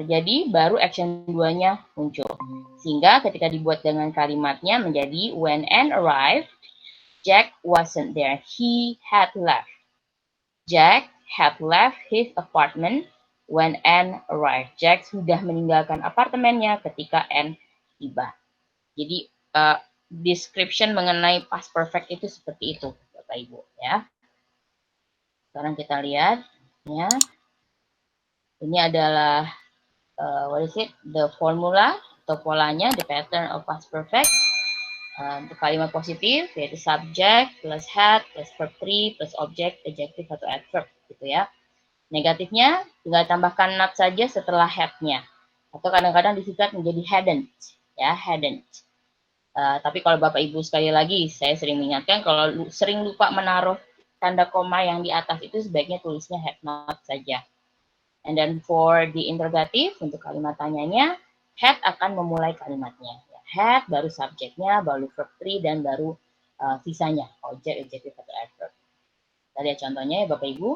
terjadi, baru action 2-nya muncul. Sehingga ketika dibuat dengan kalimatnya menjadi when Anne arrived, Jack wasn't there. He had left. Jack had left his apartment when Anne arrived. Jack sudah meninggalkan apartemennya ketika Anne tiba. Jadi description mengenai past perfect itu seperti itu, Bapak Ibu ya. Sekarang kita lihat ya. Ini adalah what is it? The formula atau polanya, the pattern of past perfect. Untuk kalimat positif yaitu subject plus had plus verb 3 plus object, adjective atau adverb gitu ya. Negatifnya tinggal tambahkan not saja setelah had-nya. Atau kadang-kadang disingkat menjadi hadn't ya, hadn't. Tapi kalau Bapak Ibu sekali lagi saya sering mengingatkan kalau sering lupa menaruh tanda koma yang di atas itu sebaiknya tulisnya had not saja. And then for the interrogative untuk kalimat tanyanya, had akan memulai kalimatnya. Had baru subjeknya, baru verb 3 dan baru sisanya object, adjective atau adverb. Kita lihat contohnya ya Bapak Ibu.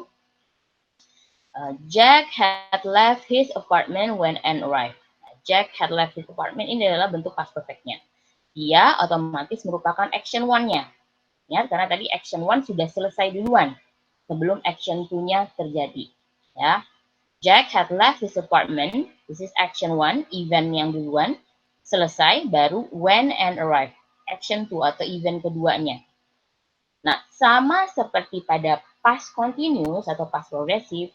Jack had left his apartment when Anne arrived. Jack had left his apartment ini adalah bentuk past perfect-nya. Dia otomatis merupakan action 1-nya. Ya, karena tadi action 1 sudah selesai duluan sebelum action 2-nya terjadi. Ya. Jack had left his apartment. This is action 1, event yang duluan. Selesai, baru when Anne arrived. Action 2 atau event keduanya. Nah, sama seperti pada past continuous atau past progressive,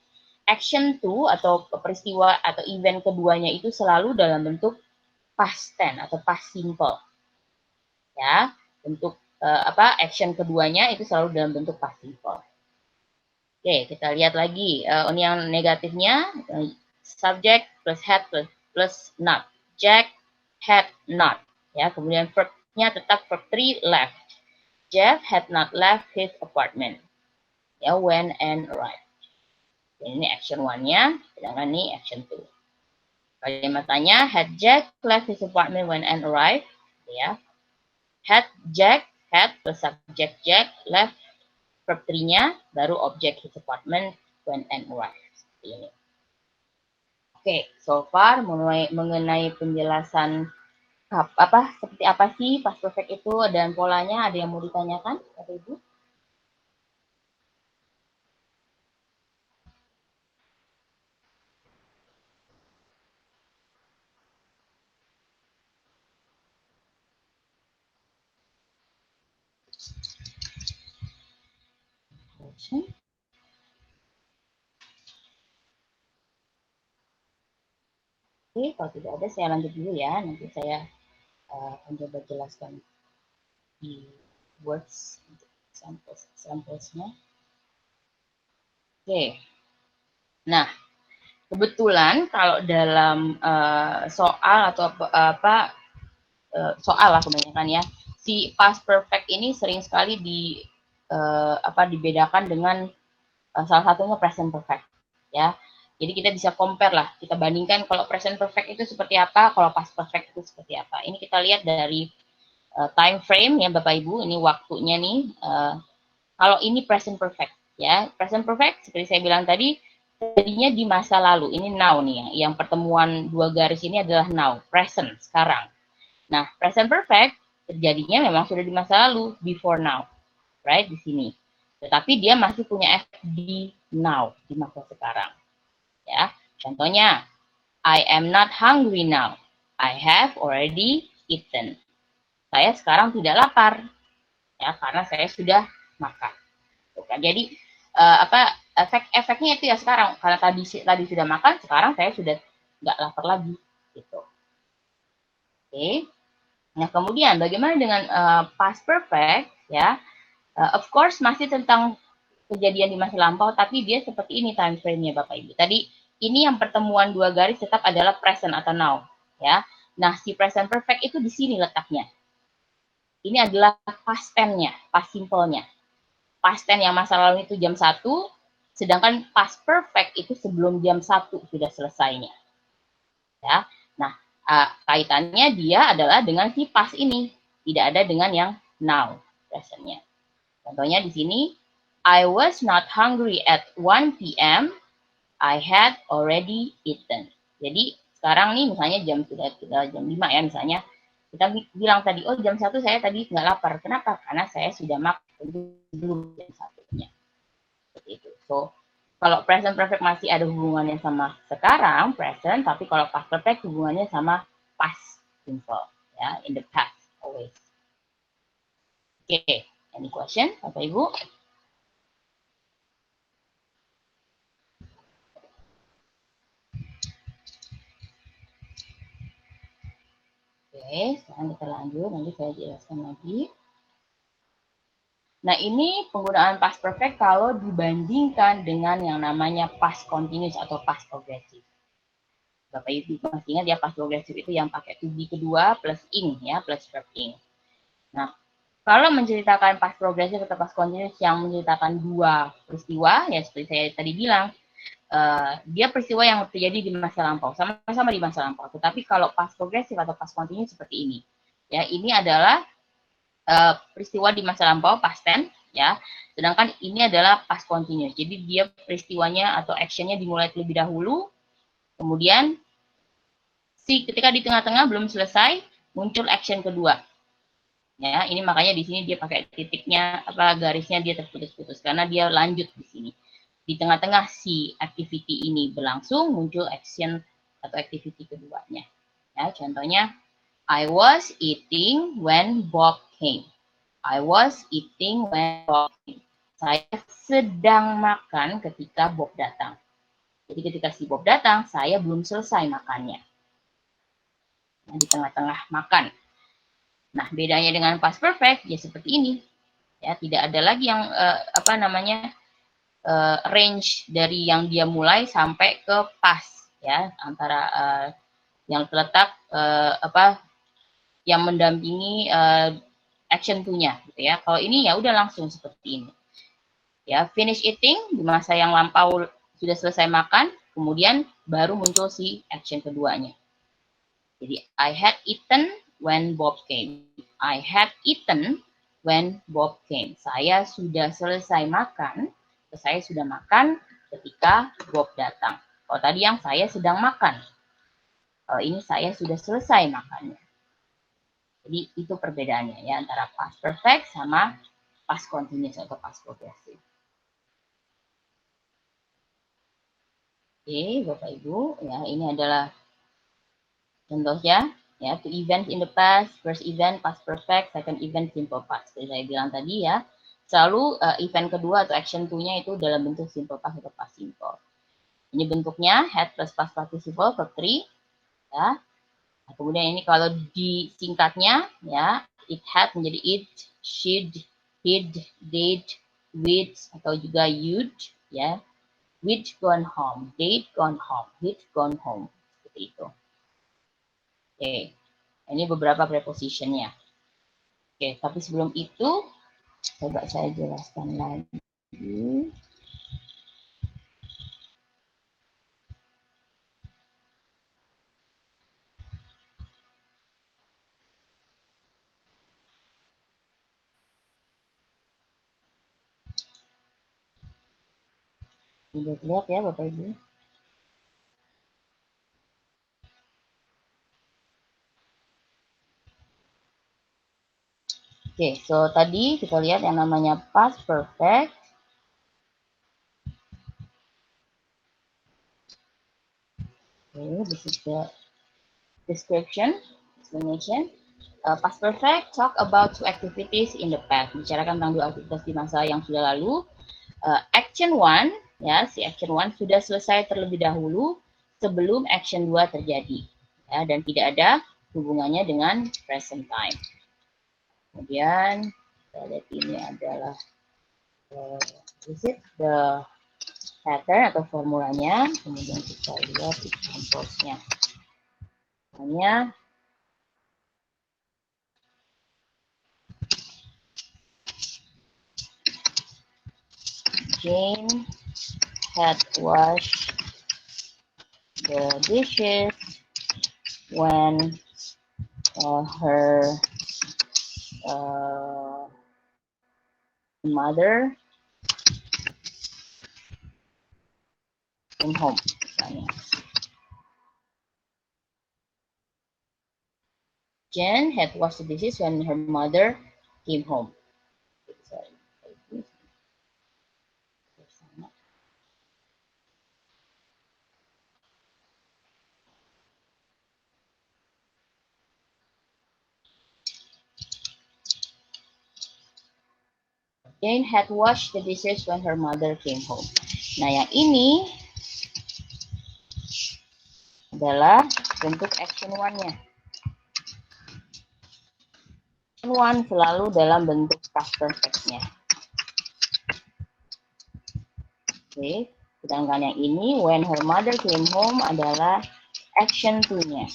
action 2 atau peristiwa atau event keduanya itu selalu dalam bentuk past tense atau past simple. Ya, bentuk action keduanya itu selalu dalam bentuk past simple. Oke, kita lihat lagi. Ini yang negatifnya, subject plus had plus not. Jack had not. Ya, kemudian verb-nya tetap verb 3 left. Jeff had not left his apartment. Ya, when Anne arrived. Ini action 1-nya, sedangkan ini action 2. Kalimatnya, had Jack left his apartment when Anne arrived? Ya. Had Jack, had plus subject Jack, left verb 3-nya, baru object his apartment when Anne arrived. Seperti ini. Oke, so far mengenai penjelasan seperti apa sih past perfect itu dan polanya, ada yang mau ditanyakan, Bapak Ibu? Oke, kalau tidak ada saya lanjut dulu ya. Nanti saya akan coba jelaskan di words samples-nya. Oke. Nah, kebetulan kalau dalam soal atau soal lah kebanyakan ya, si past perfect ini sering sekali dibedakan dengan salah satunya present perfect ya. Jadi kita bisa compare lah, kita bandingkan kalau present perfect itu seperti apa, kalau past perfect itu seperti apa. Ini kita lihat dari time frame ya Bapak Ibu, ini waktunya nih. Kalau ini present perfect ya, present perfect seperti saya bilang tadi, jadinya di masa lalu. Ini now nih, yang pertemuan dua garis ini adalah now, present, sekarang. Nah, present perfect terjadinya memang sudah di masa lalu, before now, right, di sini. Tetapi dia masih punya efek di now, di masa sekarang. Ya, contohnya, I am not hungry now. I have already eaten. Saya sekarang tidak lapar, ya, karena saya sudah makan. Jadi efeknya itu ya sekarang, karena tadi sudah makan, sekarang saya sudah nggak lapar lagi, gitu. Oke. Nah, kemudian bagaimana dengan past perfect, ya? Of course masih tentang kejadian di masa lampau, tapi dia seperti ini time frame-nya Bapak Ibu. Tadi ini yang pertemuan dua garis tetap adalah present atau now, ya. Nah, si present perfect itu di sini letaknya. Ini adalah past tense-nya, past simple-nya. Past tense yang masa lalu itu jam 1, sedangkan past perfect itu sebelum jam 1 sudah selesainya. Ya. Nah, kaitannya dia adalah dengan si past ini, tidak ada dengan yang now, present-nya. Contohnya di sini, I was not hungry at 1 p.m. I had already eaten. Jadi sekarang nih misalnya sudah jam 5 ya misalnya, kita bilang tadi, oh jam 1 saya tadi nggak lapar. Kenapa? Karena saya sudah makan belum jam 1-nya. Seperti itu. So, kalau present perfect masih ada hubungannya sama sekarang, present, tapi kalau past perfect hubungannya sama past simple. Ya, in the past, always. Oke, any question, Bapak Ibu? Oke, sekarang kita lanjut, nanti saya jelaskan lagi. Nah, ini penggunaan past perfect kalau dibandingkan dengan yang namanya past continuous atau past progressive. Bapak Ibu masih ingat ya, past progressive itu yang pakai to be kedua plus ing ya, plus verb ing. Nah, kalau menceritakan past progressive atau past continuous yang menceritakan dua peristiwa, ya seperti saya tadi bilang, dia peristiwa yang terjadi di masa lampau, sama-sama di masa lampau. Tetapi kalau past progressive atau past continuous seperti ini, ya ini adalah peristiwa di masa lampau past tense, ya. Sedangkan ini adalah past continuous. Jadi dia peristiwanya atau actionnya dimulai terlebih dahulu, kemudian ketika di tengah-tengah belum selesai muncul action kedua. Ya, ini makanya di sini dia pakai titiknya garisnya dia terputus-putus karena dia lanjut di sini. Di tengah-tengah si activity ini berlangsung muncul action atau activity keduanya. Ya, contohnya I was eating when Bob came. I was eating when Bob came. Saya sedang makan ketika Bob datang. Jadi ketika si Bob datang, saya belum selesai makannya. Nah, di tengah-tengah makan. Nah, bedanya dengan past perfect ya seperti ini. Ya, tidak ada lagi yang range dari yang dia mulai sampai ke past ya, antara yang terletak yang mendampingi action to-nya gitu ya. Kalau ini ya udah langsung seperti ini. Ya, finish eating di masa yang lampau sudah selesai makan, kemudian baru muncul si action keduanya. Jadi I had eaten when Bob came. I had eaten when Bob came. Saya sudah selesai makan, saya sudah makan ketika Bob datang. Kalau tadi yang saya sedang makan. Kalau ini saya sudah selesai makannya. Jadi itu perbedaannya ya antara past perfect sama past continuous atau past progressive. Oke, Bapak Ibu, ya ini adalah contohnya ya, to event in the past, first event past perfect, second event simple past. Seperti saya bilang tadi ya, selalu event kedua atau action to-nya itu dalam bentuk simple past atau past simple. Ini bentuknya had plus past participle verb 3 ya. Nah, kemudian ini kalau disingkatnya ya, it had menjadi it, should, did, did, with atau juga you'd ya. With gone home, did gone home, with gone home. Seperti itu. Oke, ini beberapa prepositionnya. Oke, tapi sebelum itu, coba saya jelaskan lagi. Sudah lihat ya Bapak Ibu. Oke, so tadi kita lihat yang namanya past perfect. Okay, this is the description, explanation. Past perfect talk about two activities in the past. Bicarakan tentang dua aktivitas di masa yang sudah lalu. Action one, ya, si action one sudah selesai terlebih dahulu sebelum action 2 terjadi. Ya, dan tidak ada hubungannya dengan present time. Kemudian kita lihat ini adalah the pattern atau formulanya. Kemudian kita lihat example-nya. Misalnya Jane had washed the dishes when her mother came home. Misalnya. Jane had washed the dishes when her mother came home. Jane had washed the dishes when her mother came home. Nah, yang ini adalah bentuk action one-nya. Action one selalu dalam bentuk past perfect-nya. Oke, sedangkan yang ini when her mother came home adalah action two-nya.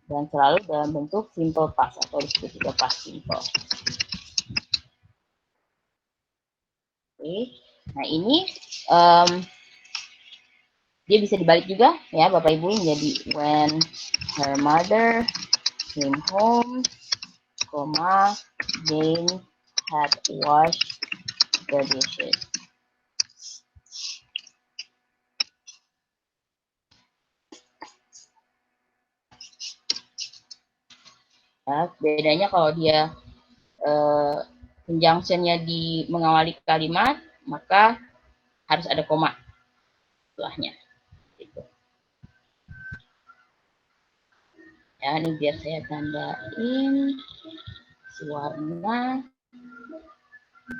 Dan selalu dalam bentuk simple past atau disebut juga past simple. Oke, nah ini dia bisa dibalik juga ya Bapak Ibu, menjadi when her mother came home, Jane had washed the dishes. Ya, bedanya kalau dia conjunction-nya di mengawali kalimat, maka harus ada koma setelahnya. Gitu. Ya, ini biar saya tandain si warna.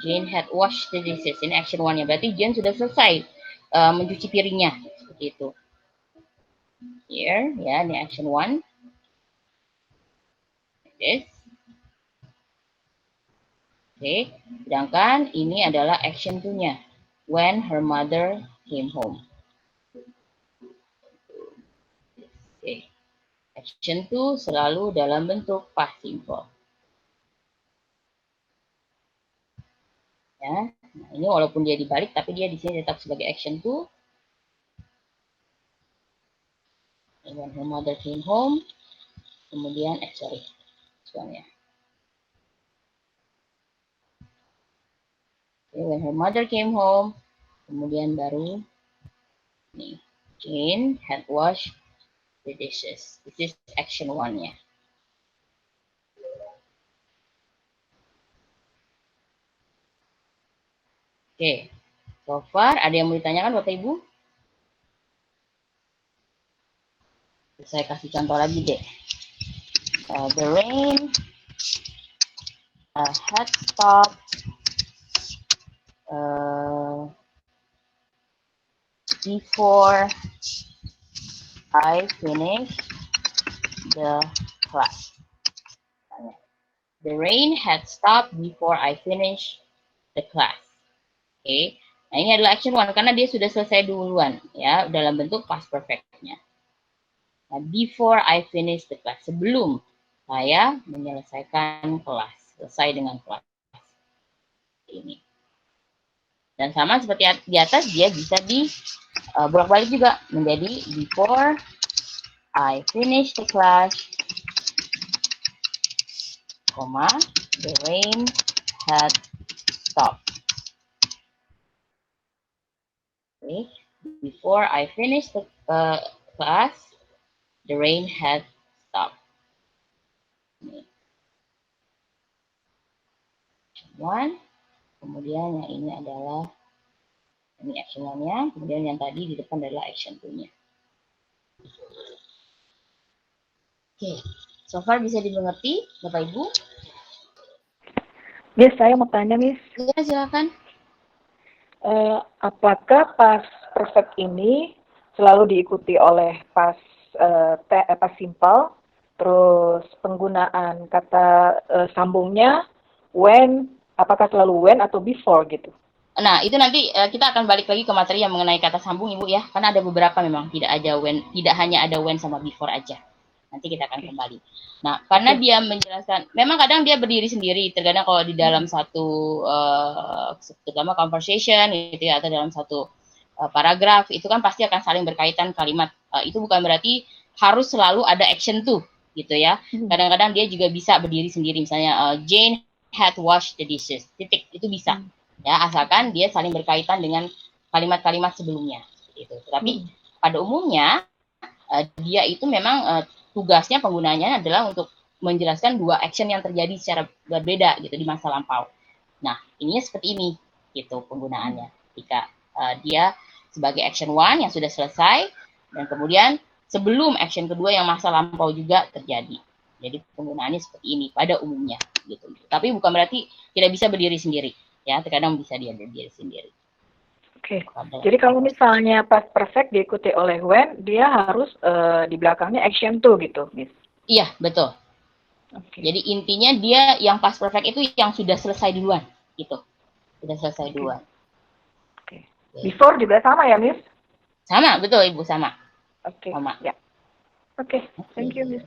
Jane had washed the dishes. Ini action one-nya. Berarti Jane sudah selesai mencuci piringnya. Seperti itu. Here, ya, ini action one. This. Oke, sedangkan ini adalah action two-nya. When her mother came home. Oke. Action two selalu dalam bentuk past simple. Ya, nah ini walaupun dia dibalik, tapi dia di sini tetap sebagai action two. When her mother came home, kemudian ya. When her mother came home, kemudian baru nih Jane had washed the dishes. This is action one-nya. Oke, so far ada yang mau ditanyakan Bapak Ibu? Saya kasih contoh lagi deh. The rain had stopped before I finish the class. The rain had stopped before I finish the class. Oke, nah ini adalah action one karena dia sudah selesai duluan ya dalam bentuk past perfect-nya. Nah, before I finish the class, sebelum saya menyelesaikan kelas, selesai dengan kelas ini. Dan sama seperti di atas, dia bisa di bolak-balik juga menjadi before I finish the class, the rain had stopped. Okay. Before I finish the class, the rain had stopped. One. Kemudian yang ini adalah ini action one-nya, kemudian yang tadi di depan adalah action two-nya. Oke, so far bisa dimengerti Bapak Ibu? Miss, saya mau tanya, Miss. Ya, silakan. Apakah past perfect ini selalu diikuti oleh past simple, terus penggunaan kata sambungnya when, apakah selalu when atau before gitu? Nah, itu nanti kita akan balik lagi ke materi yang mengenai kata sambung, Ibu ya. Karena ada beberapa memang tidak hanya ada when sama before aja. Nanti kita akan kembali. Nah, karena dia menjelaskan, memang kadang dia berdiri sendiri, terkadang kalau di dalam satu, terutama conversation gitu ya, atau dalam satu paragraf, itu kan pasti akan saling berkaitan kalimat. Itu bukan berarti harus selalu ada action tuh, gitu ya. Kadang-kadang dia juga bisa berdiri sendiri, misalnya Jane had washed the dishes, titik, itu bisa. Ya, asalkan dia saling berkaitan dengan kalimat-kalimat sebelumnya. Gitu. Tapi pada umumnya, dia itu memang tugasnya penggunanya adalah untuk menjelaskan dua action yang terjadi secara berbeda gitu di masa lampau. Nah, ininya seperti ini gitu penggunaannya. Ketika dia sebagai action one yang sudah selesai dan kemudian sebelum action kedua yang masa lampau juga terjadi. Jadi penggunaannya seperti ini pada umumnya gitu. Tapi bukan berarti tidak bisa berdiri sendiri ya, terkadang bisa dia berdiri sendiri. Oke. Jadi kalau misalnya past perfect diikuti oleh when, dia harus di belakangnya action to gitu, Miss. Iya, betul. Okay. Jadi intinya dia yang past perfect itu yang sudah selesai duluan gitu. Sudah selesai duluan. Oke. Before juga sama ya, Miss? Sama, betul Ibu, sama. Oke. Sama. Ya. Oke, thank you, Miss.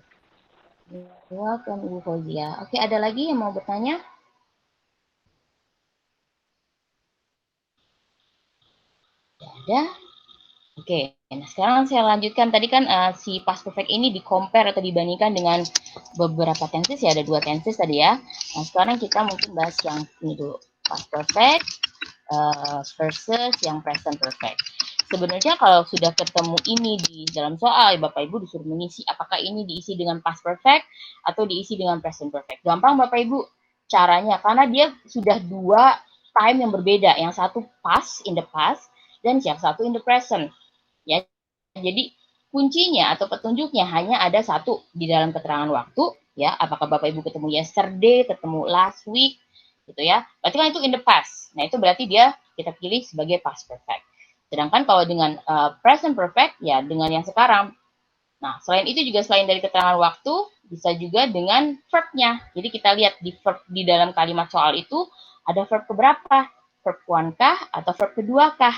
Welcome Ibu Fauzia. Oke, ada lagi yang mau bertanya? Ada. Oke, nah sekarang saya lanjutkan. Tadi kan si past perfect ini di-compare atau dibandingkan dengan beberapa tenses ya, ada 2 tenses tadi ya. Nah, sekarang kita mungkin bahas yang ini dulu. Past perfect versus yang present perfect. Sebenarnya kalau sudah ketemu ini di dalam soal, Bapak Ibu disuruh mengisi apakah ini diisi dengan past perfect atau diisi dengan present perfect. Gampang Bapak Ibu caranya, karena dia sudah 2 time yang berbeda. Yang satu past, in the past, dan yang satu in the present. Ya, jadi kuncinya atau petunjuknya hanya ada satu di dalam keterangan waktu, ya. Apakah Bapak Ibu ketemu yesterday, ketemu last week, gitu ya. Berarti kan itu in the past. Nah, itu berarti dia kita pilih sebagai past perfect. Sedangkan kalau dengan present perfect, ya dengan yang sekarang. Nah, selain itu juga selain dari keterangan waktu, bisa juga dengan verb-nya. Jadi kita lihat di verb di dalam kalimat soal itu ada verb keberapa? Verb one kah atau verb kedua kah?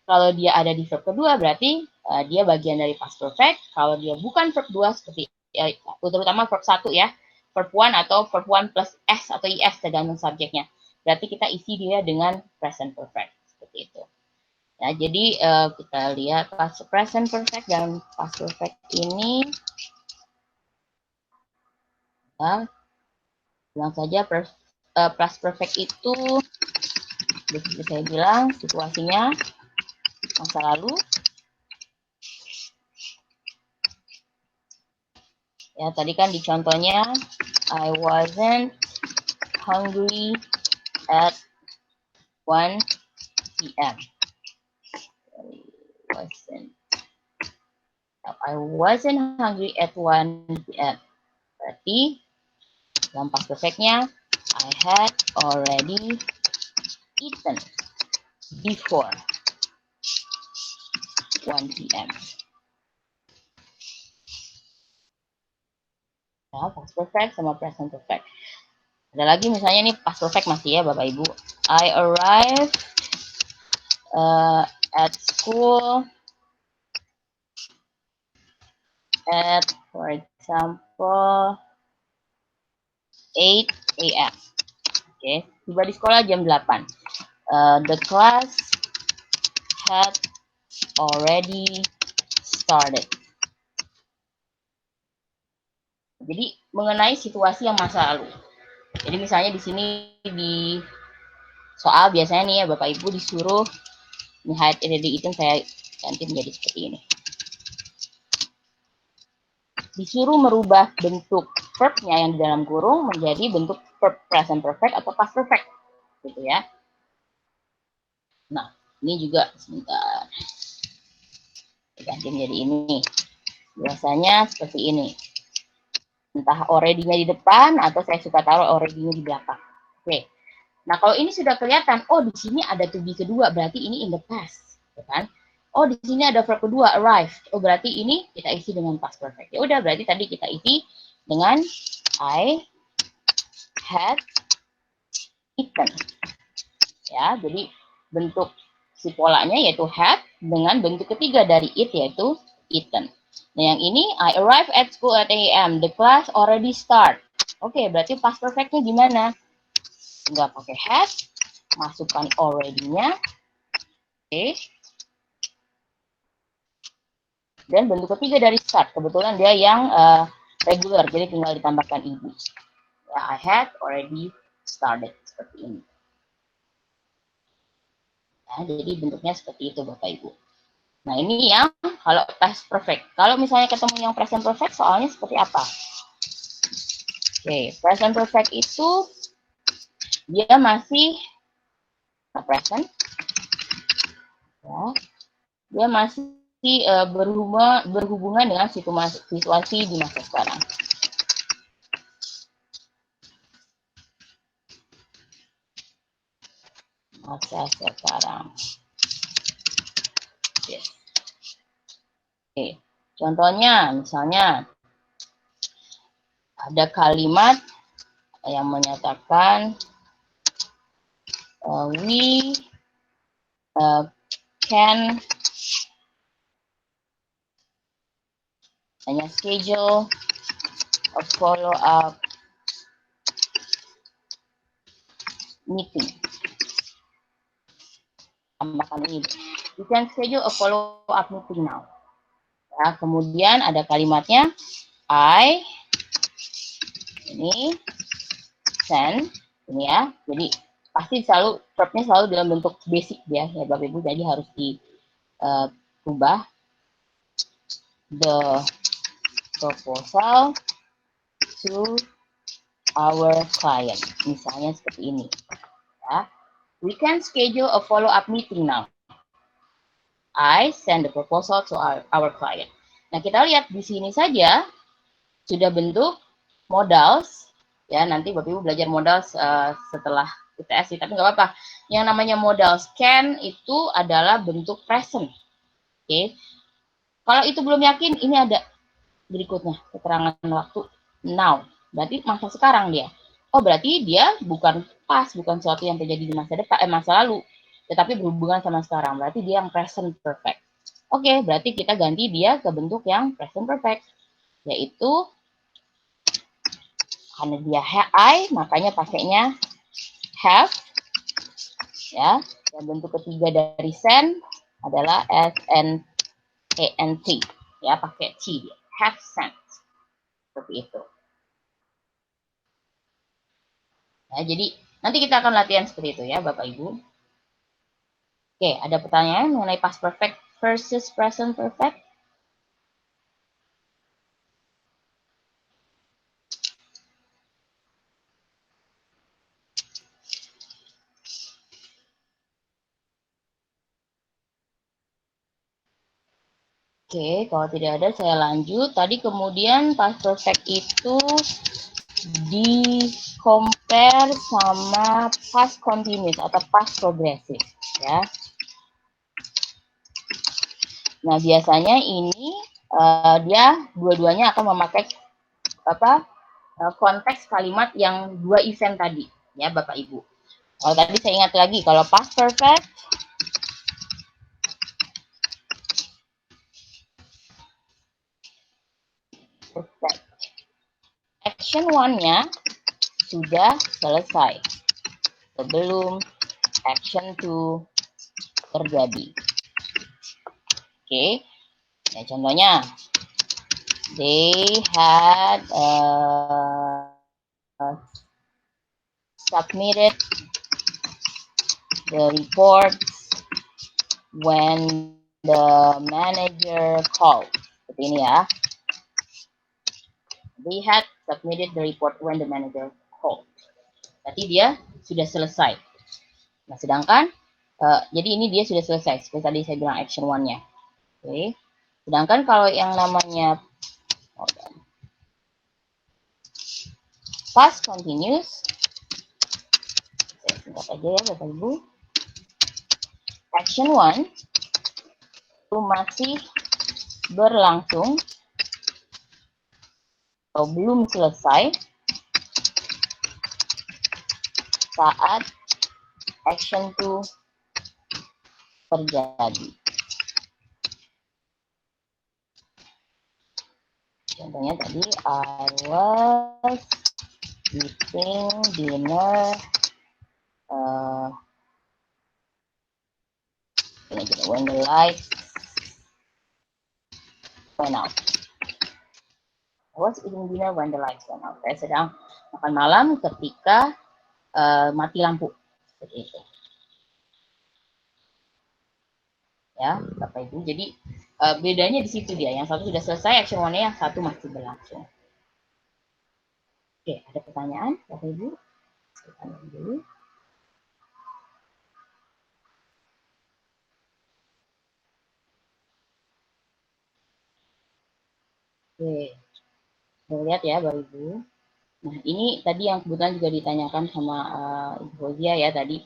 Kalau dia ada di verb kedua berarti dia bagian dari past perfect. Kalau dia bukan verb 2 seperti terutama verb 1 ya. Verb 1 atau verb 1 plus s atau is tergantung subjeknya. Berarti kita isi dia dengan present perfect seperti itu. Ya, jadi kita lihat past present perfect dan past perfect ini ya, bilang saja past perfect itu seperti saya bilang situasinya masa lalu. Ya, tadi kan di contohnya, I wasn't hungry at 1 p.m. I wasn't hungry at 1 p.m. Berarti, dalam past perfect-nya, I had already eaten before 1 p.m. Ya, past perfect sama present perfect. Ada lagi misalnya nih past perfect masih ya Bapak Ibu. I arrived at school at, for example, 8 a.m. Oke, tiba di sekolah jam 8. The class had already started. Jadi mengenai situasi yang masa lalu. Jadi misalnya di sini di soal biasanya nih ya Bapak Ibu disuruh ini had already eaten, saya ganti menjadi seperti ini. Disuruh merubah bentuk verb-nya yang di dalam kurung menjadi bentuk verb present perfect atau past perfect. Gitu ya. Nah, ini juga sebentar. Ganti menjadi ini. Biasanya seperti ini. Entah already-nya di depan atau saya suka taruh already-nya di belakang. Oke. Nah, kalau ini sudah kelihatan, oh di sini ada to be kedua, berarti ini in the past, kan? Oh, di sini ada verb kedua, arrived. Oh, berarti ini kita isi dengan past perfect. Ya udah, berarti tadi kita isi dengan I had eaten. Ya, jadi bentuk si polanya yaitu had dengan bentuk ketiga dari it yaitu eaten. Nah, yang ini I arrived at school at 8 a.m. The class already start. Oke, berarti past perfect-nya gimana? Nggak pakai had, masukkan already-nya. Oke. Dan bentuk ketiga dari start, kebetulan dia yang regular, jadi tinggal ditambahkan ibu. Ya, I had already started seperti ini. Nah, jadi bentuknya seperti itu Bapak Ibu. Nah, ini yang kalau past perfect. Kalau misalnya ketemu yang present perfect, soalnya seperti apa? Oke, present perfect itu dia masih present, ya. Dia masih berhubungan dengan situasi di masa sekarang. Masa sekarang. Yes. Oke, contohnya misalnya ada kalimat yang menyatakan we can hanya schedule a follow up meeting. Tambahkan ini. You can schedule a follow up meeting now. Ya, kemudian ada kalimatnya I ini send ini ya. Jadi pasti selalu verbnya selalu dalam bentuk basic ya Bapak Ibu. Jadi harus diubah the proposal to our client. Misalnya seperti ini. Ya. We can schedule a follow-up meeting now. I send the proposal to our client. Nah, kita lihat di sini saja sudah bentuk modals. Ya, nanti Bapak Ibu belajar modals setelah UTS, tapi nggak apa-apa. Yang namanya modals can itu adalah bentuk present. Oke. Kalau itu belum yakin, ini ada berikutnya keterangan waktu now. Berarti masa sekarang dia. Oh, berarti dia bukan past, bukan sesuatu yang terjadi di masa depan, masa lalu, tetapi berhubungan sama sekarang. Berarti dia yang present perfect. Oke, berarti kita ganti dia ke bentuk yang present perfect, yaitu karena dia I, makanya pakainya have, ya. Dan bentuk ketiga dari send adalah SNANT, ya, pakai T, have sent, seperti itu. Ya, jadi nanti kita akan latihan seperti itu ya Bapak Ibu. Oke, ada pertanyaan mengenai past perfect versus present perfect? Oke, kalau tidak ada saya lanjut. Tadi kemudian past perfect itu di compare sama past continuous atau past progressive ya. Nah, biasanya ini dia dua-duanya akan memakai konteks kalimat yang dua event tadi ya Bapak Ibu. Kalau tadi saya ingat lagi, kalau past perfect action one-nya sudah selesai sebelum action 2 terjadi. Oke, ya, contohnya they had submitted the report when the manager called. Seperti ini ya. They had submitted the report when the manager called. Berarti dia sudah selesai. Nah, sedangkan jadi ini dia sudah selesai. Seperti tadi saya bilang action one-nya. Oke. Sedangkan kalau yang namanya past continuous, saya singkat aja ya Bapak Ibu. Action one itu masih berlangsung atau belum selesai saat action 2 terjadi. Contohnya tadi, I was eating dinner when the lights went out. I was eating dinner when the lights went out. Saya sedang makan malam ketika mati lampu. Seperti itu. Ya, Bapak Ibu. Jadi bedanya di situ dia. Yang satu sudah selesai action one-nya, yang satu masih berlangsung. Oke, ada pertanyaan, Bapak Ibu? Saya dulu. Oke, kita lihat ya, Bapak Ibu. Nah, ini tadi yang kebetulan juga ditanyakan sama Ibu Fozia ya tadi.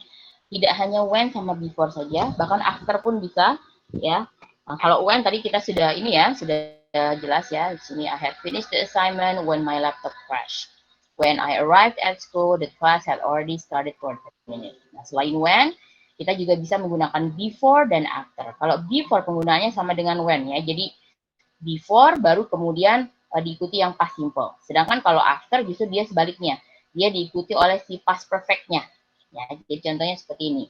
Tidak hanya when sama before saja, bahkan after pun bisa ya. Nah, kalau when tadi kita sudah ini ya, sudah jelas ya. Di sini I had finished the assignment when my laptop crashed. When I arrived at school, the class had already started for 30 minutes. Nah, selain when, kita juga bisa menggunakan before dan after. Kalau before penggunaannya sama dengan when ya. Jadi before baru kemudian diikuti yang past simple. Sedangkan kalau after justru dia sebaliknya. Dia diikuti oleh si past perfect-nya. Ya, jadi contohnya seperti ini.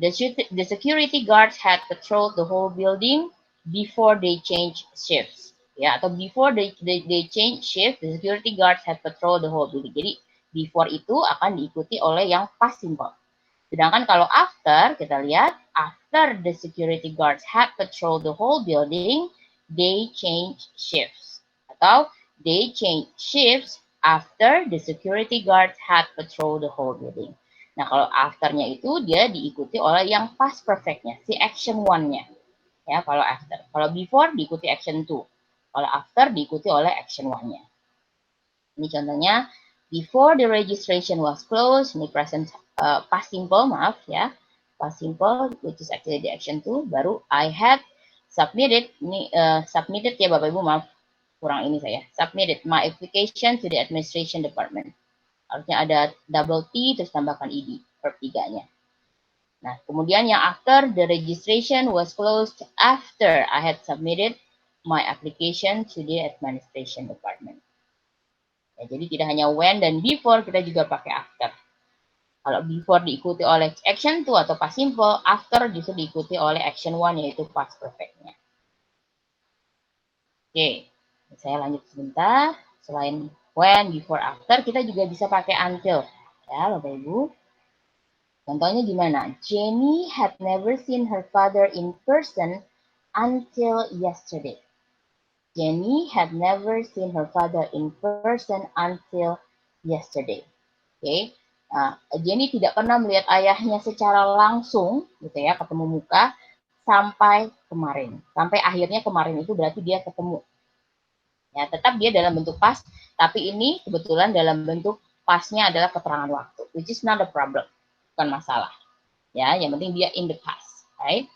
The security guards had patrolled the whole building before they change shifts. Ya, atau before they change shift, the security guards had patrolled the whole building. Jadi before itu akan diikuti oleh yang past simple. Sedangkan kalau after, kita lihat, after the security guards had patrolled the whole building, they change shifts. Atau they change shifts after the security guards had patrolled the whole building. Nah, kalau afternya itu dia diikuti oleh yang past perfectnya, si action one-nya. Ya, kalau after. Kalau before diikuti action two. Kalau after diikuti oleh action one-nya. Ini contohnya, before the registration was closed, ini present past simple, maaf ya. Past simple, which is actually the action two, baru I had submitted, ini submitted ya Bapak Ibu, maaf, kurang ini saya. Submitted my application to the administration department. Harusnya ada double T, terus tambahkan ed, verb 3-nya. Nah, kemudian yang after, the registration was closed after I had submitted my application to the administration department. Ya, jadi tidak hanya when dan before, kita juga pakai after. Kalau before diikuti oleh action two atau past simple, after justru diikuti oleh action one yaitu past perfect-nya. Oke, saya lanjut sebentar. Selain when, before, after, kita juga bisa pakai until. Ya, Bapak Ibu. Contohnya gimana? Jenny had never seen her father in person until yesterday. Jenny had never seen her father in person until yesterday. Oke, nah, Jenny tidak pernah melihat ayahnya secara langsung, gitu ya, ketemu muka sampai kemarin. Sampai akhirnya kemarin itu berarti dia ketemu. Ya, tetap dia dalam bentuk past, tapi ini kebetulan dalam bentuk pastnya adalah keterangan waktu, which is not a problem, bukan masalah. Ya, yang penting dia in the past, right?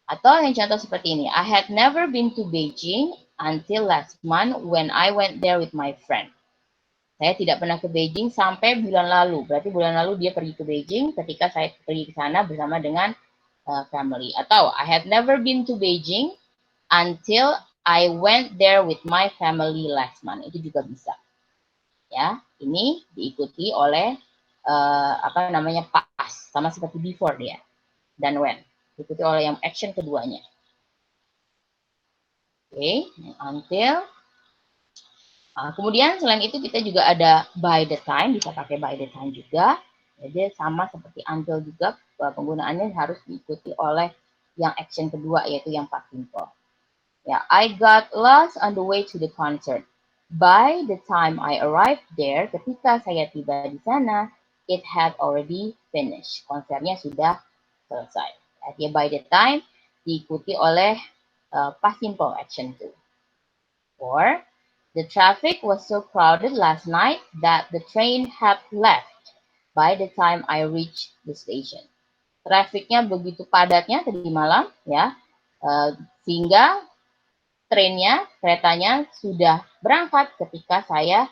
Atau yang contoh seperti ini, I had never been to Beijing until last month when I went there with my friend. Saya tidak pernah ke Beijing sampai bulan lalu. Berarti bulan lalu dia pergi ke Beijing ketika saya pergi ke sana bersama dengan family. Atau I had never been to Beijing until I went there with my family last month. Itu juga bisa. Ya, ini diikuti oleh apa namanya past, sama seperti before dia dan when. Diikuti oleh yang action keduanya. Oke, until. Nah, kemudian selain itu kita juga ada by the time, bisa pakai by the time juga. Jadi sama seperti until juga, penggunaannya harus diikuti oleh yang action kedua, yaitu yang past simple. Ya, I got lost on the way to the concert. By the time I arrived there, ketika saya tiba di sana, it had already finished. Konsernya sudah selesai. Artinya by the time diikuti oleh past simple action 2. Or, the traffic was so crowded last night that the train had left by the time I reached the station. Trafiknya begitu padatnya tadi malam, ya, sehingga keretanya sudah berangkat ketika saya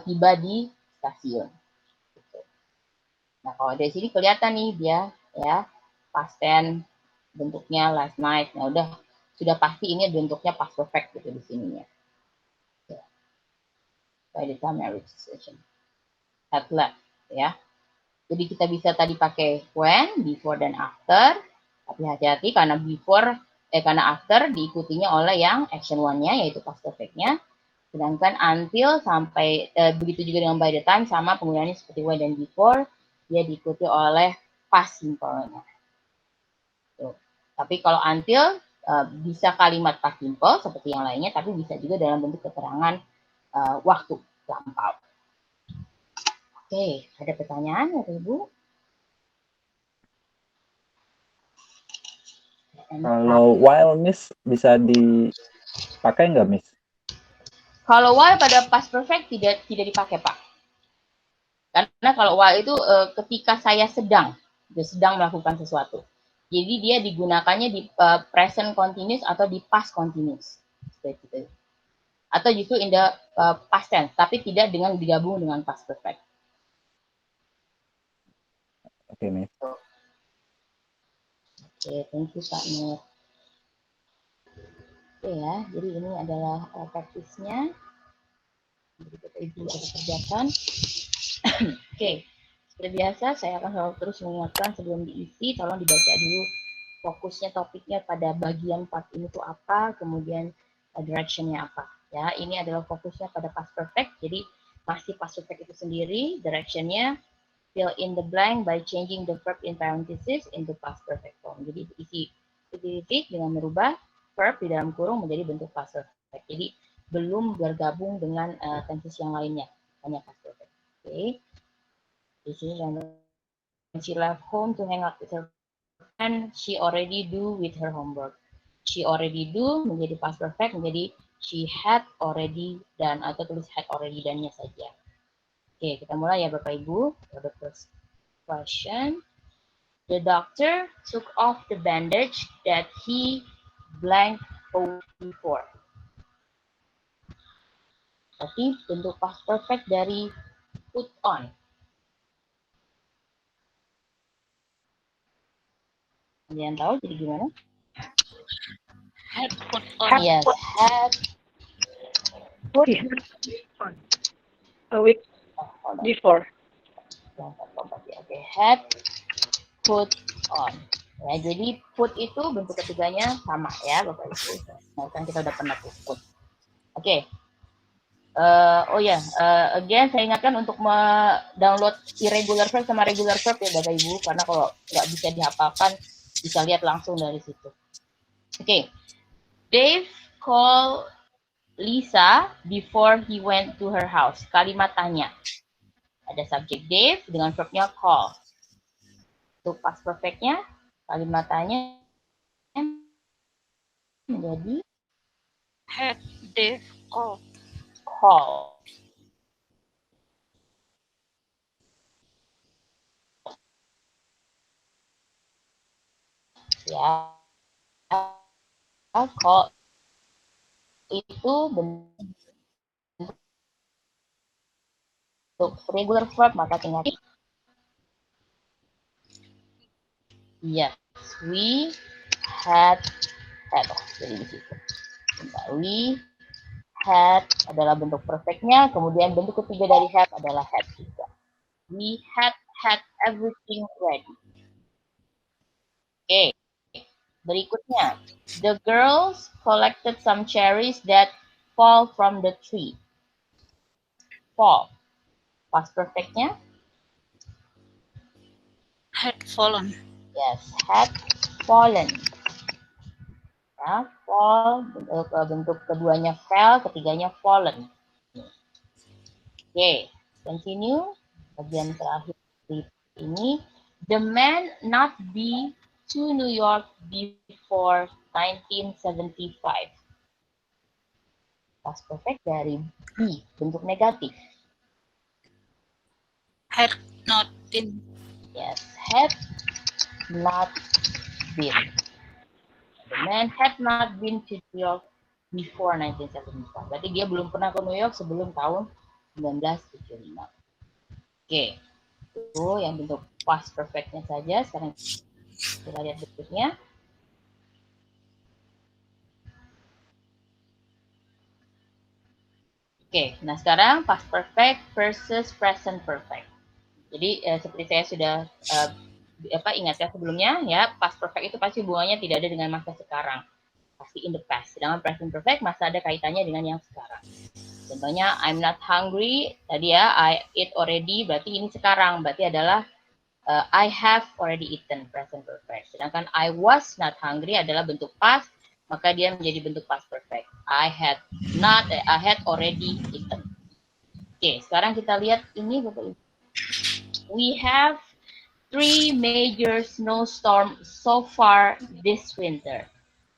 tiba di stasiun. Nah, kalau dari sini kelihatan nih dia, ya, past tense bentuknya last night. Nah, sudah pasti ini bentuknya past perfect gitu di sininya. By the time I reach the station. Had left, ya. Jadi kita bisa tadi pakai when, before, dan after. Tapi hati-hati karena karena after diikutinya oleh yang action one-nya, yaitu past perfect-nya. Sedangkan until sampai, begitu juga dengan by the time, sama penggunaannya seperti when dan before, dia diikuti oleh past simple-nya. Tuh. Tapi kalau until, bisa kalimat past simple seperti yang lainnya, tapi bisa juga dalam bentuk keterangan waktu lampau. Oke, ada pertanyaan ya Ibu? Kalau while Miss bisa dipakai nggak Miss? Kalau while pada past perfect tidak dipakai Pak. Karena kalau while itu ketika saya sedang melakukan sesuatu. Jadi dia digunakannya di present continuous atau di past continuous. Seperti itu. Atau justru in the past tense, tapi tidak dengan digabung dengan past perfect. Oke, Miss. Oke, thank you Pak Nur. Oke ya, jadi ini adalah praktisnya. Jadi kita ibu ada kerjakan. Oke, seperti biasa saya akan selalu terus mengingatkan sebelum diisi, tolong dibaca dulu fokusnya topiknya pada bagian part ini tuh apa, kemudian directionnya apa. Ya, ini adalah fokusnya pada past perfect, jadi masih past perfect itu sendiri, directionnya fill in the blank by changing the verb in parenthesis into past perfect form. Jadi isi titik dengan merubah verb di dalam kurung menjadi bentuk past perfect. Jadi belum bergabung dengan tenses yang lainnya, hanya past perfect. Oke. Di sini she left home to hang out with her friend. She already do with her homework. She already do menjadi past perfect, menjadi she had already done, atau tulis had already done-nya saja. Oke, kita mulai ya Bapak Ibu. The first question. The doctor took off the bandage that he blank before. Tapi bentuk past perfect dari put on. Kalian tahu jadi gimana? Had put on. Yes, had Put on. A week before. Oke, had put on. Ya, jadi put itu bentuk ketiganya sama ya Bapak Ibu. Nah, kan kita udah pernah put. Oke. Again saya ingatkan untuk download irregular verb sama regular verb ya Bapak Ibu, karena kalau nggak bisa dihafalkan bisa lihat langsung dari situ. Oke. Dave call Lisa before he went to her house. Kalimat tanya. Ada subjek Dave dengan verbnya call. Untuk past perfect-nya, kalimat tanya menjadi Had Dave called. call. Ya, call itu bentuk regular verb, maka tinggal yes, we had jadi di situ. We had adalah bentuk perfectnya, kemudian bentuk ketiga dari had adalah had juga. We had everything ready. Oke. Berikutnya, the girls collected some cherries that fall from the tree. Fall. Past perfect-nya? Had fallen. Yes, had fallen. Ya, fall, bentuk keduanya fell, ketiganya fallen. Oke, continue. Bagian terakhir ini. The man not be to New York before 1975. Past perfect dari be, bentuk negatif. Had not been. Yes, had not been. The man had not been to New York before 1975. Berarti dia belum pernah ke New York sebelum tahun 1975. Oke, itu yang bentuk past perfect-nya saja. Sekarang kita lihat berikutnya. Oke, nah sekarang past perfect versus present perfect. Jadi seperti saya sudah ingatkan sebelumnya, ya past perfect itu pasti hubungannya tidak ada dengan masa sekarang, pasti in the past. Sedangkan present perfect masa ada kaitannya dengan yang sekarang. Contohnya I'm not hungry, tadi ya I eat already, berarti ini sekarang, berarti adalah I have already eaten, present perfect. Sedangkan I was not hungry adalah bentuk past, maka dia menjadi bentuk past perfect. I had already eaten. Oke, sekarang kita lihat ini Bapak Ibu. We have 3 major snowstorms so far this winter.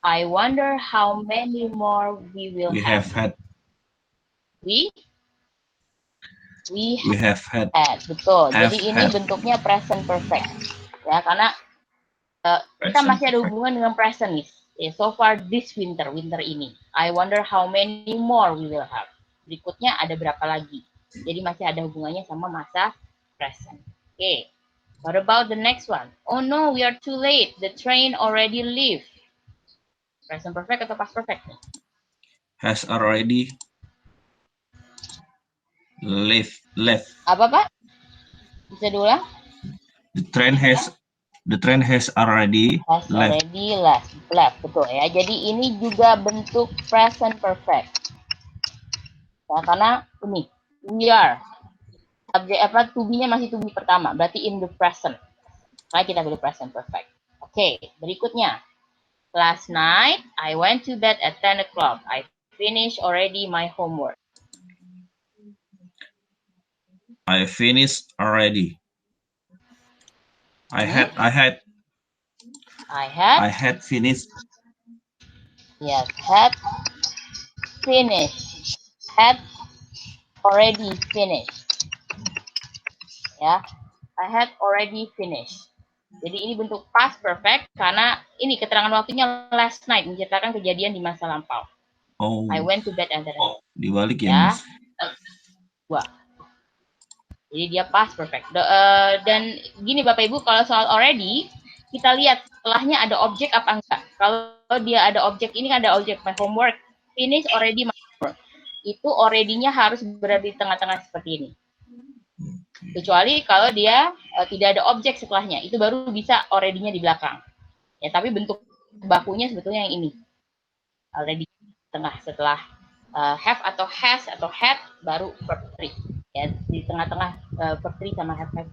I wonder how many more we will We have. have had. We We have had. Betul. Have Jadi ini had. bentuknya present perfect. Ya, karena kita Present masih ada perfect. hubungan dengan present nih. So far this winter ini. I wonder how many more we will have. Berikutnya ada berapa lagi. Jadi masih ada hubungannya sama masa present. Oke. What about the next one? Oh no, we are too late. The train already left. Present perfect atau past perfect? Has already left. Apa Pak? Bisa diulang? The train has already Has left. already left. Betul ya. Jadi ini juga bentuk present perfect. Ya, karena ini we are. Subjek to be-nya masih to be pertama, berarti in the present. Maka kita pilih present perfect. Oke, berikutnya. Last night, I went to bed at 10 o'clock. I finished already my homework. I finished already. I had finished. Yes, had finished. Had already finished. Ya, I had already finished. Jadi ini bentuk past perfect karena ini keterangan waktunya last night, menceritakan kejadian di masa lampau. Oh. I went to bed at 10 o'clock. Dibalik Ya. Miss. Wah. Jadi dia past perfect. Dan gini Bapak Ibu, kalau soal already, kita lihat setelahnya ada objek apa enggak. Kalau dia ada objek, ini kan ada objek my homework, finish already my homework. Itu already-nya harus berada di tengah-tengah seperti ini. Kecuali kalau dia tidak ada objek setelahnya, itu baru bisa already-nya di belakang. Ya, tapi bentuk bakunya sebetulnya yang ini. Already tengah setelah have atau has atau had baru verb 3. Ya, di tengah-tengah verb 3 sama have-nya.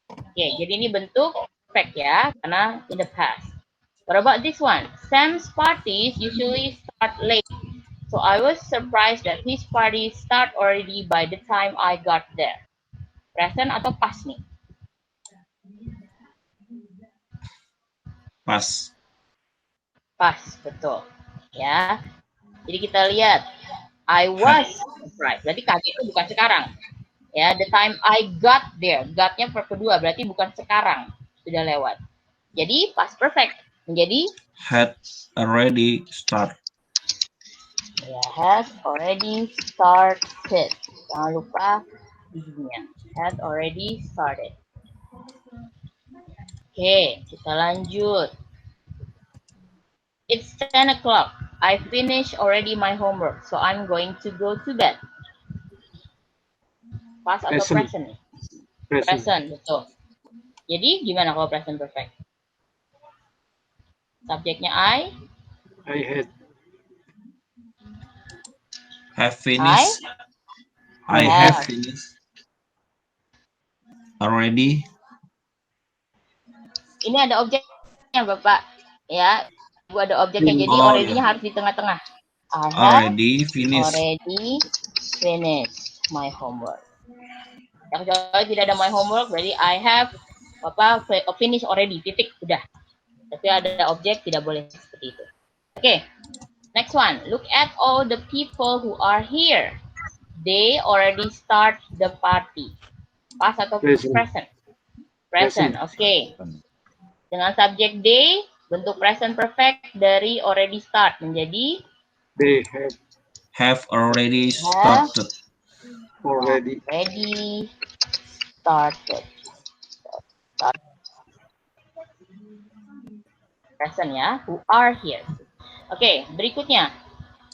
Oke, jadi ini bentuk perfect ya, karena in the past. What about this one? Sam's parties usually start late. So I was surprised that his party start already by the time I got there. Present atau past nih? Pas. Pas, betul. Ya. Jadi kita lihat I was surprised. Berarti kaget itu bukan sekarang. Ya, the time I got there. Got-nya verb kedua, berarti bukan sekarang. Sudah lewat. Jadi past perfect menjadi Had already start. ya, had already started. Jangan lupa giginya. Had already started. Oke, kita lanjut. It's 10 o'clock. I finished already my homework, so I'm going to go to bed. Past atau present? Present, betul. Jadi gimana kalau present perfect? Subjeknya I had. Have finished. I have finished. Already. Ini ada objeknya Bapak. Ya, ada objeknya. Jadi already-nya harus di tengah-tengah. I have already finished my homework. Ya, kalau tidak ada my homework, berarti I have finish already, titik, udah. Tapi ada objek, tidak boleh seperti itu. Oke, next one. Look at all the people who are here. They already start the party. Past atau present? Present, oke. Dengan subjek they, bentuk present perfect dari already start menjadi They have already started. already started. Present ya, who are here. Oke, berikutnya.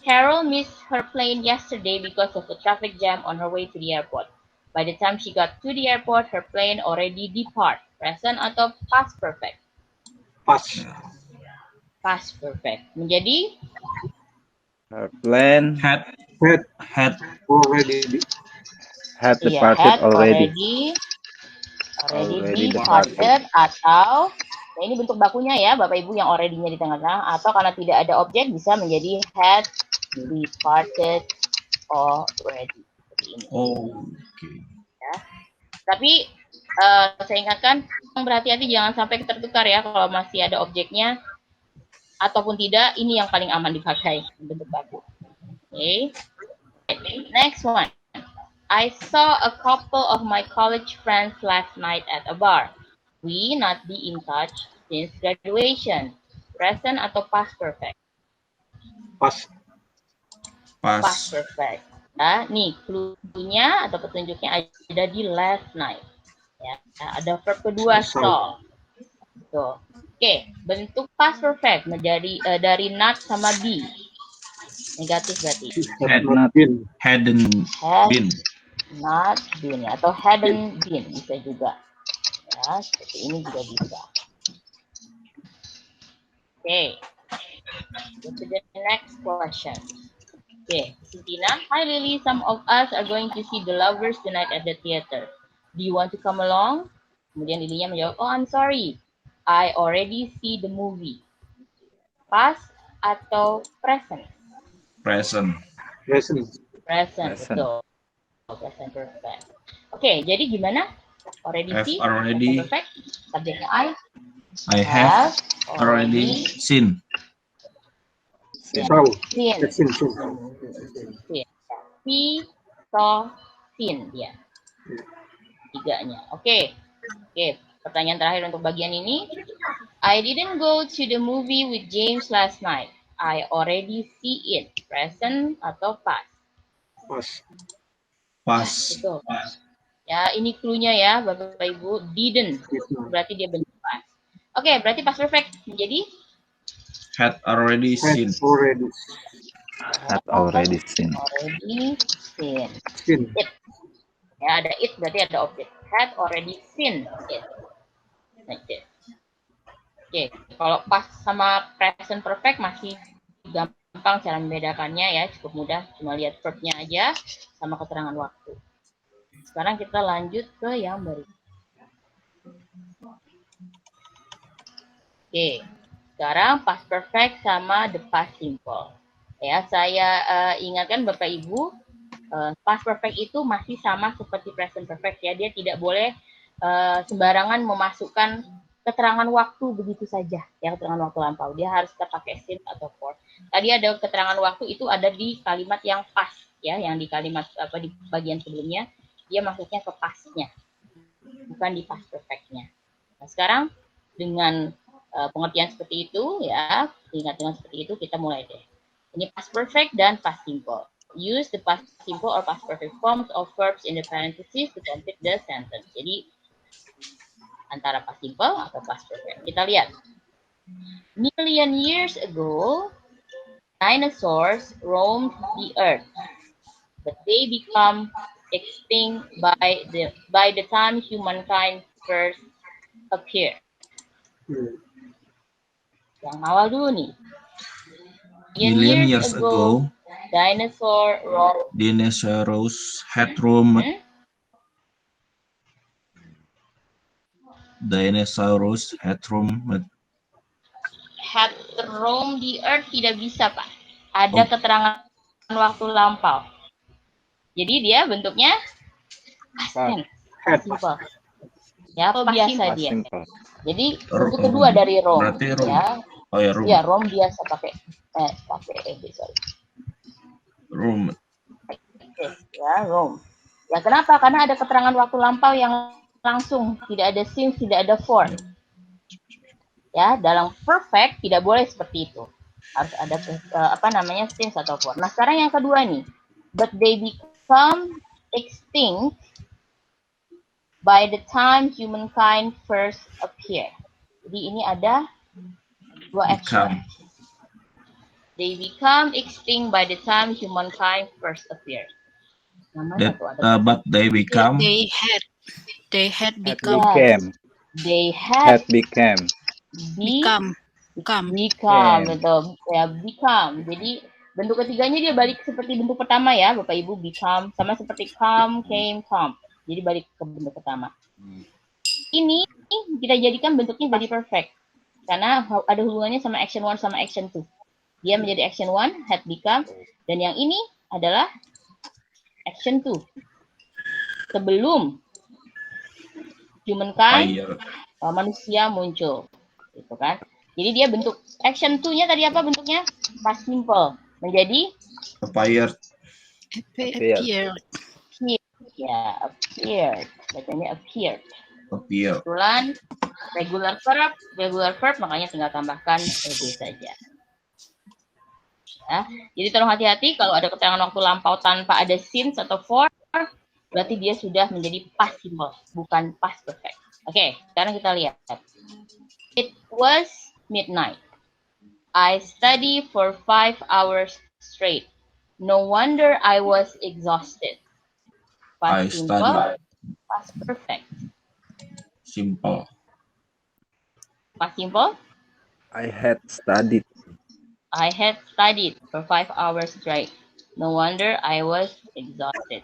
Carol missed her plane yesterday because of a traffic jam on her way to the airport. By the time she got to the airport, her plane already depart. Present atau past perfect? Past. Past perfect. Menjadi Her plane Had already departed already departed atau Nah, ini bentuk bakunya ya, Bapak Ibu yang already-nya di tengah-tengah, atau karena tidak ada objek bisa menjadi had departed already. Seperti ini. Okay. Ya. Tapi saya ingatkan, berhati-hati jangan sampai tertukar ya kalau masih ada objeknya ataupun tidak. Ini yang paling aman dipakai bentuk baku. Okay. Next one. I saw a couple of my college friends last night at a bar. We not be in touch since graduation. Present atau past perfect? Pas. Past perfect. Nah, nih clue-nya atau petunjuknya ada di last night. Ya, ada verb kedua saw. Tuh. Oke, bentuk past perfect dari not sama be. Negatif berarti. Hadn't been. Not been atau hadn't been bisa juga. Ya, seperti ini juga bisa. Okay. Go to the next question. Okay, Sintina. Hi Lily, some of us are going to see The Lovers tonight at the theater. Do you want to come along? Kemudian Lilynya menjawab, oh I'm sorry, I already see the movie. Past atau present? Present. Betul. Present perfect. Oke, jadi gimana? Already see? Present perfect. Subjeknya I have already seen. Seen. See, saw, seen. Ya. Tiganya. Oke. Pertanyaan terakhir untuk bagian ini. I didn't go to the movie with James last night. I already see it. Present atau past? Past. Betul. Ya, ini clue-nya ya, Bapak Ibu. Didn't. Berarti dia bentuk past. Oke, berarti past perfect menjadi Had already seen. Had already seen. It. Ya, ada it berarti ada objek. Had already seen it. Like this. Oke, kalau past sama present perfect masih gampang cara membedakannya ya, cukup mudah, cuma lihat verb-nya aja sama keterangan waktu. Sekarang kita lanjut ke yang berikutnya. Oke, sekarang past perfect sama the past simple. Ya, saya ingatkan Bapak Ibu, past perfect itu masih sama seperti present perfect ya, dia tidak boleh sembarangan memasukkan keterangan waktu begitu saja, ya keterangan waktu lampau. Dia harus tetap pakai since atau for. Tadi ada keterangan waktu itu ada di kalimat yang past ya, yang di kalimat di bagian sebelumnya dia masuknya ke pastnya, bukan di past perfectnya. Nah, sekarang dengan pengertian seperti itu ya, ingat dengan seperti itu kita mulai deh. Ini past perfect dan past simple. Use the past simple or past perfect forms of verbs in the parentheses to complete the sentence. Jadi antara past simple atau past perfect. Kita lihat. Million years ago, dinosaurs roamed the earth, but they become extinct by the time humankind first appeared. Yang awal dulu nih. Million years ago, dinosaurs had roamed. Dinosaurs had roamed. Had roamed the earth tidak bisa, Pak. Ada keterangan waktu lampau. Jadi dia bentuknya past simple. Ya, biasa dia. Jadi bentuk kedua dari roam. Berarti roam. Ya. Oh ya, roam. Ya, roam biasa pakai sorry. Roam. Ya, roam. Ya, kenapa? Karena ada keterangan waktu lampau yang langsung, tidak ada since, tidak ada for. Ya, dalam perfect tidak boleh seperti itu. Harus ada since atau for. Nah, sekarang yang kedua nih. But they become extinct by the time humankind first appear. Jadi ini ada dua action. They become extinct by the time humankind first appear. But they become. They had become. Betul ya, become. Jadi bentuk ketiganya dia balik seperti bentuk pertama ya, Bapak Ibu. Become sama seperti come, came, come. Jadi balik ke bentuk pertama. Ini kita jadikan bentuknya jadi perfect. karena ada hubungannya sama action 1 sama action 2. Dia menjadi action 1, had become, dan yang ini adalah action 2. Sebelum humankind, Fire. manusia muncul. Gitu kan. Jadi dia bentuk action 2-nya tadi apa bentuknya? Past simple. Menjadi Fire. Appeared. ya, appeared. Bacanya appeared. Appear. Kebetulan regular verb, makanya tinggal tambahkan ed saja. Ya, jadi tolong hati-hati kalau ada keterangan waktu lampau tanpa ada since atau for, berarti dia sudah menjadi past simple, bukan past perfect. Oke, sekarang kita lihat. It was midnight. I studied for 5 hours straight. No wonder I was exhausted. I Past simple, studied. past perfect. Simple. Past simple, I had studied. I had studied for 5 hours straight. No wonder I was exhausted.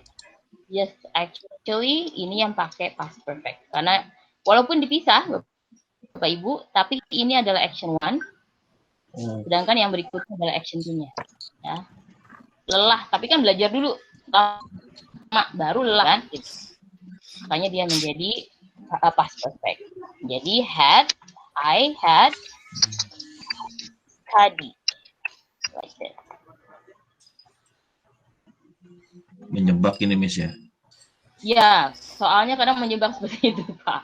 Yes, actually ini yang pakai past perfect. Karena walaupun dipisah, Bapak Ibu, tapi ini adalah action 1, sedangkan yang berikutnya adalah action 2-nya. Ya. Lelah, tapi kan belajar dulu. Lama, baru lelah kan? Gitu. Makanya dia menjadi past perfect. Jadi I had studied. Like that. Menjebak ini Miss ya. Ya, soalnya kadang menjebak seperti itu, Pak.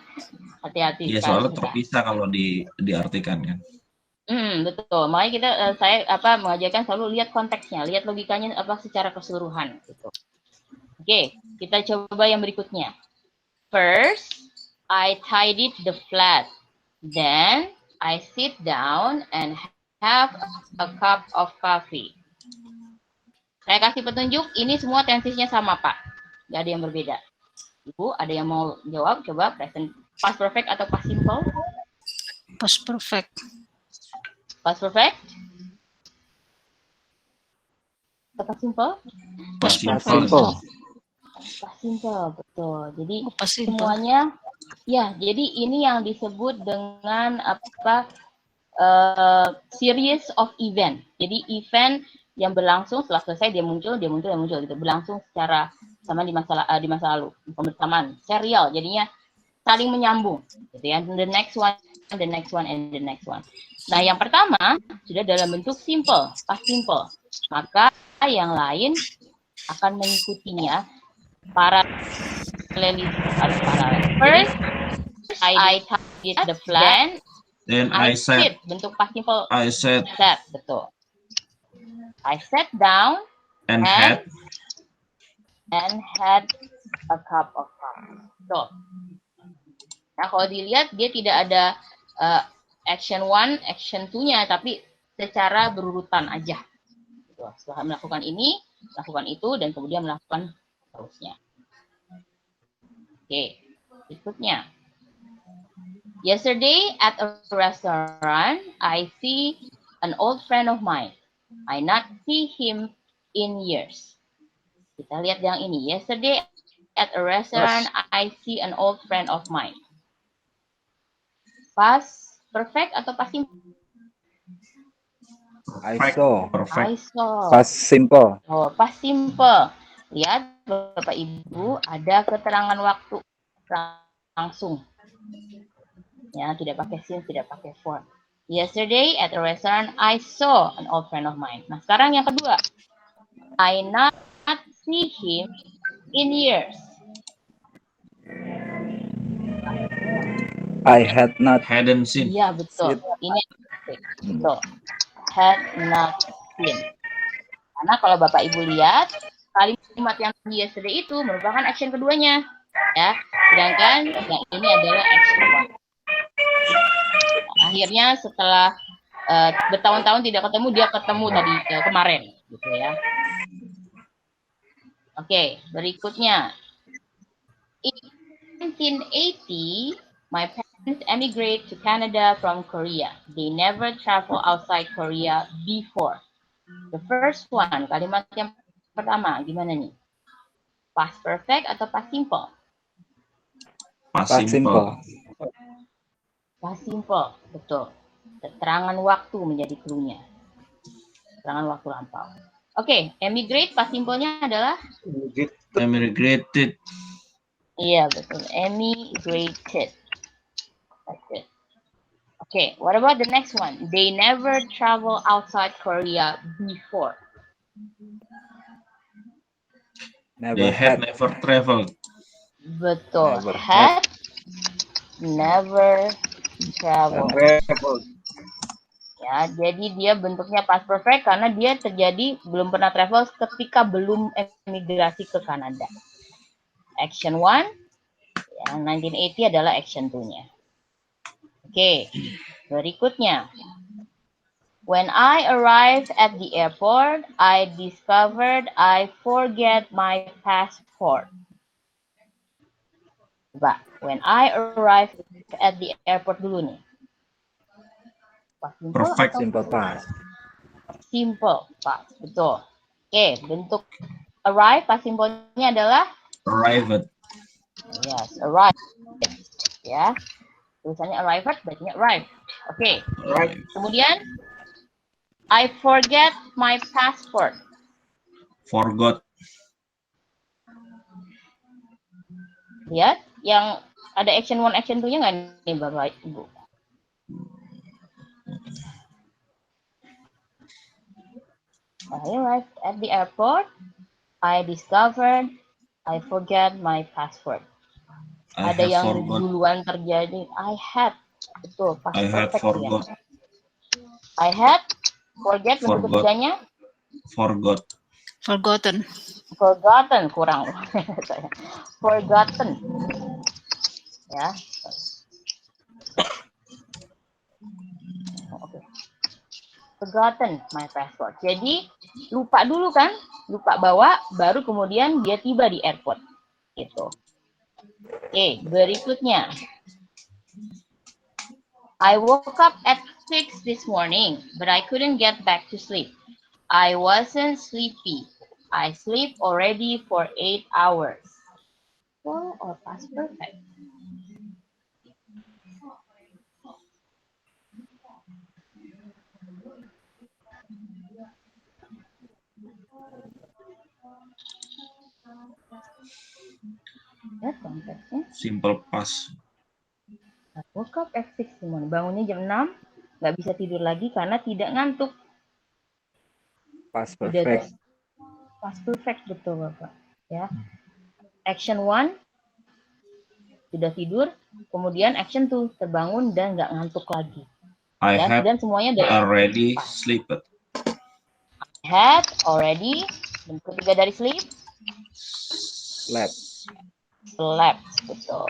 Hati-hati. Iya, soalnya terpisah kalau diartikan kan. Betul. Makanya kita saya mengajarkan selalu lihat konteksnya, lihat logikanya secara keseluruhan gitu. Oke, kita coba yang berikutnya. First, I tidied the flat. Then I sit down and have a cup of coffee. Saya kasih petunjuk, ini semua tensinya sama, Pak. Nggak ada yang berbeda. Ibu, ada yang mau jawab? Coba present past perfect atau past simple? Past perfect. Past perfect? Atau past simple? Past Simple. perfect. Past simple, betul. Jadi Past simple. semuanya, ya. Jadi ini yang disebut dengan series of event. Jadi event yang berlangsung setelah selesai dia muncul gitu. Berlangsung secara sama di masa lalu, pembersamaan serial. Jadinya saling menyambung, gitu ya. The next one, and the next one. Nah, yang pertama sudah dalam bentuk simple, past simple. Maka yang lain akan mengikutinya paralel. First, I tidied the flat. Then I said. Bentuk past simple. I said. Sat, betul. I sat down And had. A cup of coffee. So, nah kalau dilihat dia tidak ada action 1, action 2-nya, tapi secara berurutan aja. Gitu. Setelah melakukan ini, melakukan itu, dan kemudian melakukan terusnya. Oke, berikutnya. Yesterday at a restaurant, I see an old friend of mine. I not see him in years. Kita lihat yang ini. Yesterday at a restaurant, I see an old friend of mine. Past perfect atau past simple? I saw. Perfect. I saw. Past simple. Oh, past simple. Lihat Bapak Ibu, ada keterangan waktu langsung. Ya, tidak pakai since, tidak pakai for. Yesterday at a restaurant, I saw an old friend of mine. Nah, sekarang yang kedua. I not see him in years. I hadn't seen. Iya, betul. Ini betul. Had not seen. Karena kalau Bapak Ibu lihat, kalimat yang yesterday itu merupakan action keduanya. Ya, sedangkan yang ini adalah action one. Akhirnya setelah bertahun-tahun tidak ketemu, dia ketemu tadi kemarin, gitu ya. Oke, berikutnya. In 1980, my parents emigrate to Canada from Korea. They never travel outside Korea before. The first one, kalimat yang pertama, gimana nih? Past perfect atau past simple? Past simple. Past simple, betul. Keterangan waktu menjadi clue-nya. Keterangan waktu lampau. Oke, emigrate past simple-nya adalah? Emigrated. Iya, betul. Emigrated. That's it. Okay, what about the next one? They never travel outside Korea before. They had never traveled. Betul. Never Had never traveled. Ya, jadi dia bentuknya past perfect karena dia terjadi belum pernah travel ketika belum emigrasi ke Kanada. Action 1, yang 1980 adalah action 2-nya. Oke, berikutnya. When I arrived at the airport, I discovered I forget my passport. Coba, when I arrived at the airport dulu nih. Perfect. Simple past. Simple past, betul. Oke, bentuk arrive past simple-nya adalah? Arrived. Yes, arrived. Ya, tulisannya arrived, bacanya arrived. Oke, kemudian I forget my passport. Forgot. Lihat, yang ada action 1, action 2-nya nggak nih Bapak Ibu? I arrived at the airport. I discovered I forget my passport. Ada yang duluan terjadi. I had. Betul, past perfect forgot. ya. I had. Forget bentuk ketiganya? Forgot. Forgotten. Forgotten, kurang. Forgotten. Ya. Oke. Forgotten my passport. Jadi lupa dulu kan, lupa bawa, baru kemudian dia tiba di airport. Gitu. Oke, berikutnya. I woke up at 6 this morning, but I couldn't get back to sleep. I wasn't sleepy. I sleep already for 8 hours. Full or past perfect? Ya, konteksnya. Simple past. I woke up at 6 this morning. Bangunnya jam 6, nggak bisa tidur lagi karena tidak ngantuk. Past perfect. Past perfect, betul Bapak. Ya. Action 1, sudah tidur. Kemudian action 2, terbangun dan nggak ngantuk lagi. I Ya, had dan semuanya dari already slept. Had already, bentuk ketiga dari sleep. Slept. Slept, betul.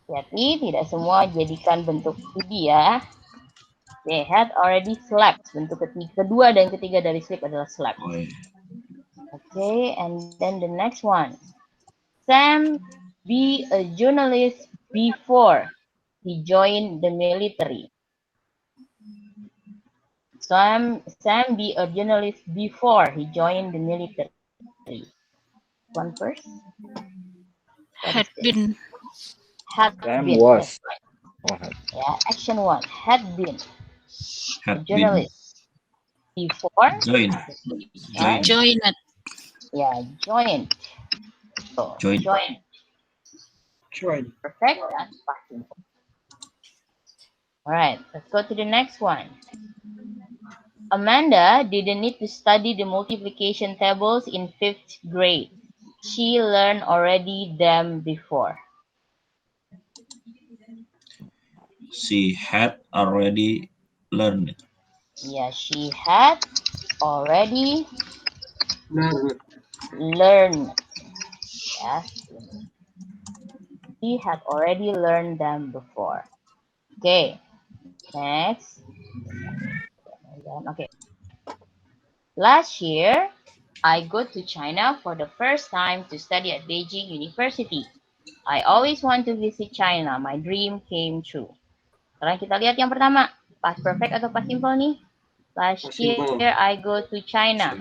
Jadi tidak semua jadikan bentuk to-be ya. They had already slept. Bentuk kedua dan ketiga dari sleep adalah slept. Okay, and then the next one. Sam be a journalist before he joined the military. Sam be a journalist before he joined the military. One first. Had been. Had Sam been. was. Yeah, action 1. Had been. Had journalist. Before. Joined. Right? Joined. Yeah, joined. So, joined. Perfect. That's past simple. All right, let's go to the next one. Amanda didn't need to study the multiplication tables in 5th grade. She learned already them before. She had already learned it. Yeah, she had already learned. Yes. She had already learned them before. Okay. Next. Okay. Last year, I go to China for the first time to study at Beijing University. I always want to visit China. My dream came true. Sekarang kita lihat yang pertama. Past perfect atau past simple nih? Last year, I go to China.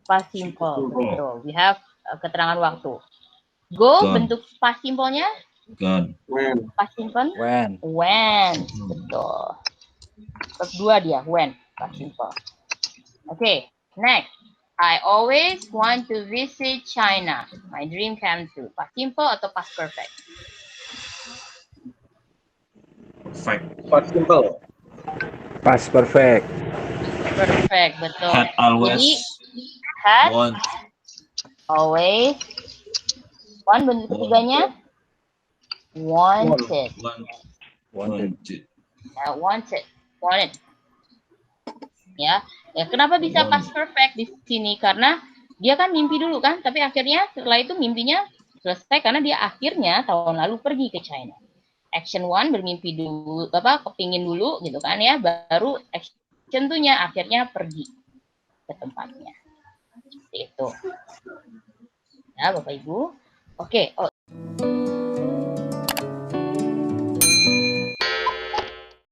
Past simple. Betul. We have keterangan waktu. Go, bentuk past simple-nya? Gone. Past simple? When. When. Betul. Verb 2 dia, when, past simple. Oke, next. I always want to visit China. My dream came true. Past simple atau past perfect? Perfect. Past simple. Past perfect. Perfect, betul. Had always Jadi, had want. always. One bentuk ketiganya wanted. Wanted. Wanted. Ya, kenapa bisa past perfect di sini? Karena dia kan mimpi dulu kan, tapi akhirnya setelah itu mimpinya selesai karena dia akhirnya tahun lalu pergi ke China. Action 1 bermimpi dulu, kepingin dulu gitu kan ya, baru action 2-nya akhirnya pergi ke tempatnya. Seperti itu. Ya, Bapak Ibu. Oke,